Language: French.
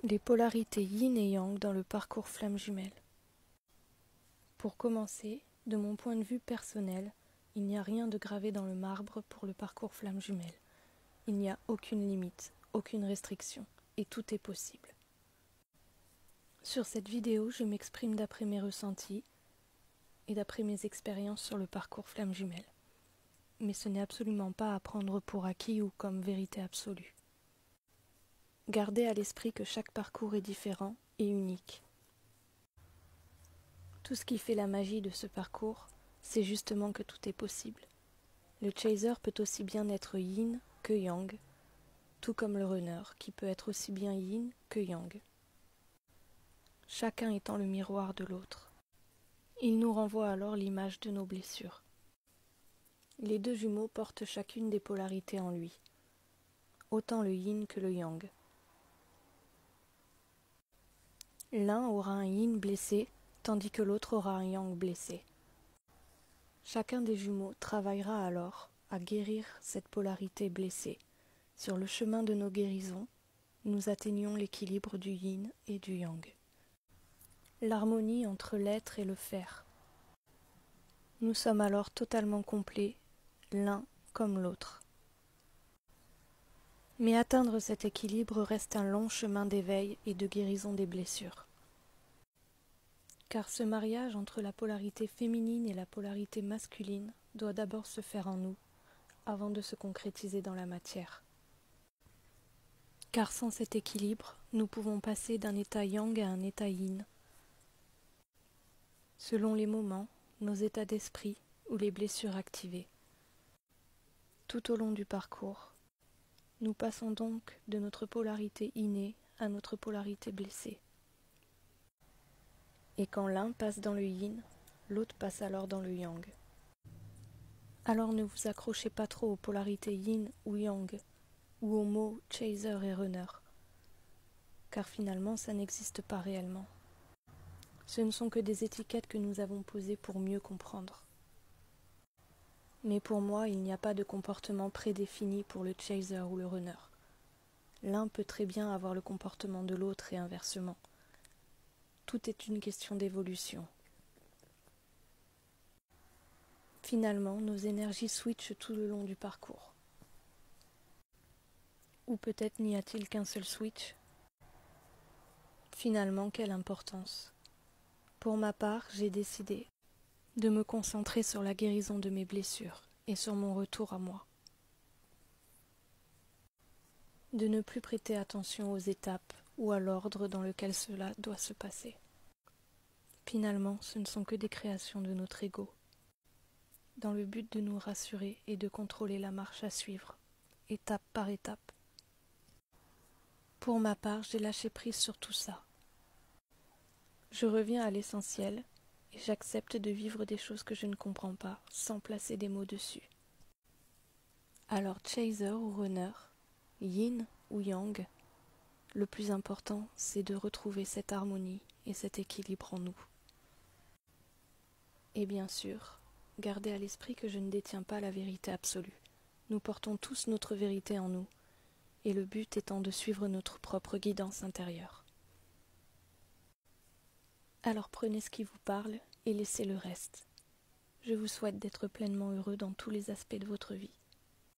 Les polarités yin et yang dans le parcours flamme jumelle. Pour commencer, de mon point de vue personnel, il n'y a rien de gravé dans le marbre pour le parcours flamme jumelle. Il n'y a aucune limite, aucune restriction, et tout est possible. Sur cette vidéo, je m'exprime d'après mes ressentis et d'après mes expériences sur le parcours flamme jumelle. Mais ce n'est absolument pas à prendre pour acquis ou comme vérité absolue. Gardez à l'esprit que chaque parcours est différent et unique. Tout ce qui fait la magie de ce parcours, c'est justement que tout est possible. Le chaser peut aussi bien être yin que yang, tout comme le runner qui peut être aussi bien yin que yang. Chacun étant le miroir de l'autre. Il nous renvoie alors l'image de nos blessures. Les deux jumeaux portent chacune des polarités en lui, autant le yin que le yang. L'un aura un yin blessé, tandis que l'autre aura un yang blessé. Chacun des jumeaux travaillera alors à guérir cette polarité blessée. Sur le chemin de nos guérisons, nous atteignons l'équilibre du yin et du yang. L'harmonie entre l'être et le faire. Nous sommes alors totalement complets, l'un comme l'autre. Mais atteindre cet équilibre reste un long chemin d'éveil et de guérison des blessures. Car ce mariage entre la polarité féminine et la polarité masculine doit d'abord se faire en nous, avant de se concrétiser dans la matière. Car sans cet équilibre, nous pouvons passer d'un état yang à un état yin. Selon les moments, nos états d'esprit ou les blessures activées. Tout au long du parcours, nous passons donc de notre polarité innée à notre polarité blessée. Et quand l'un passe dans le yin, l'autre passe alors dans le yang. Alors ne vous accrochez pas trop aux polarités yin ou yang, ou aux mots chaser et runner, car finalement ça n'existe pas réellement. Ce ne sont que des étiquettes que nous avons posées pour mieux comprendre. Mais pour moi, il n'y a pas de comportement prédéfini pour le chaser ou le runner. L'un peut très bien avoir le comportement de l'autre et inversement. Tout est une question d'évolution. Finalement, nos énergies switchent tout le long du parcours. Ou peut-être n'y a-t-il qu'un seul switch? Finalement, quelle importance? Pour ma part, j'ai décidé de me concentrer sur la guérison de mes blessures et sur mon retour à moi. De ne plus prêter attention aux étapes ou à l'ordre dans lequel cela doit se passer. Finalement, ce ne sont que des créations de notre ego, dans le but de nous rassurer et de contrôler la marche à suivre, étape par étape. Pour ma part, j'ai lâché prise sur tout ça. Je reviens à l'essentiel et j'accepte de vivre des choses que je ne comprends pas sans placer des mots dessus. Alors chaser ou runner, yin ou yang, le plus important c'est de retrouver cette harmonie et cet équilibre en nous. Et bien sûr, gardez à l'esprit que je ne détiens pas la vérité absolue. Nous portons tous notre vérité en nous, et le but étant de suivre notre propre guidance intérieure. Alors prenez ce qui vous parle et laissez le reste. Je vous souhaite d'être pleinement heureux dans tous les aspects de votre vie.